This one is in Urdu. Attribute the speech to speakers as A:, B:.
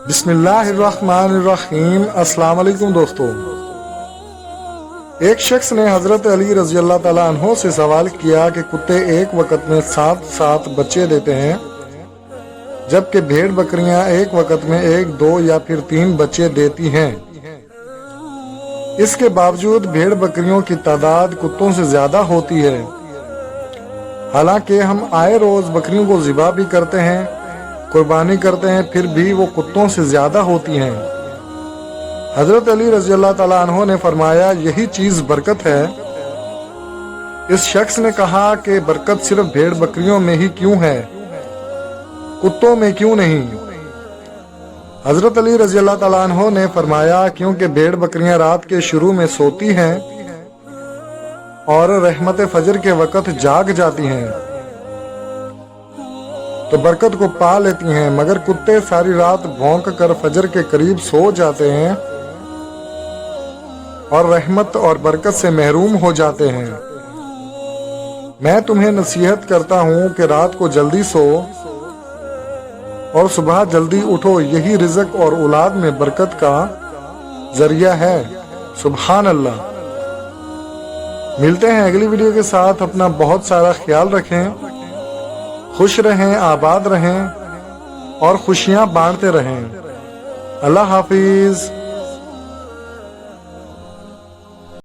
A: بسم اللہ الرحمن الرحیم۔ السلام علیکم دوستو۔ ایک شخص نے حضرت علی رضی اللہ تعالیٰ عنہ سے سوال کیا کہ کتے ایک وقت میں 7 بچے دیتے ہیں جبکہ بھیڑ بکریاں ایک وقت میں 1 2 یا پھر 3 بچے دیتی ہیں۔ اس کے باوجود بھیڑ بکریوں کی تعداد کتوں سے زیادہ ہوتی ہے، حالانکہ ہم آئے روز بکریوں کو ذبح بھی کرتے ہیں، قربانی کرتے ہیں، پھر بھی وہ کتوں سے زیادہ ہوتی ہیں۔ حضرت علی رضی اللہ تعالیٰ عنہ نے فرمایا، یہی چیز برکت ہے۔ اس شخص نے کہا کہ برکت صرف بھیڑ بکریوں میں ہی کیوں ہے، کتوں میں کیوں نہیں؟ حضرت علی رضی اللہ تعالیٰ عنہ نے فرمایا، کیونکہ بھیڑ بکریاں رات کے شروع میں سوتی ہیں اور رحمت فجر کے وقت جاگ جاتی ہیں تو برکت کو پا لیتی ہیں، مگر کتے ساری رات بھونک کر فجر کے قریب سو جاتے ہیں اور رحمت اور برکت سے محروم ہو جاتے ہیں۔ میں تمہیں نصیحت کرتا ہوں کہ رات کو جلدی سو اور صبح جلدی اٹھو، یہی رزق اور اولاد میں برکت کا ذریعہ ہے۔ سبحان اللہ۔ ملتے ہیں اگلی ویڈیو کے ساتھ۔ اپنا بہت سارا خیال رکھیں، خوش رہیں، آباد رہیں اور خوشیاں بانٹتے رہیں۔ اللہ حافظ۔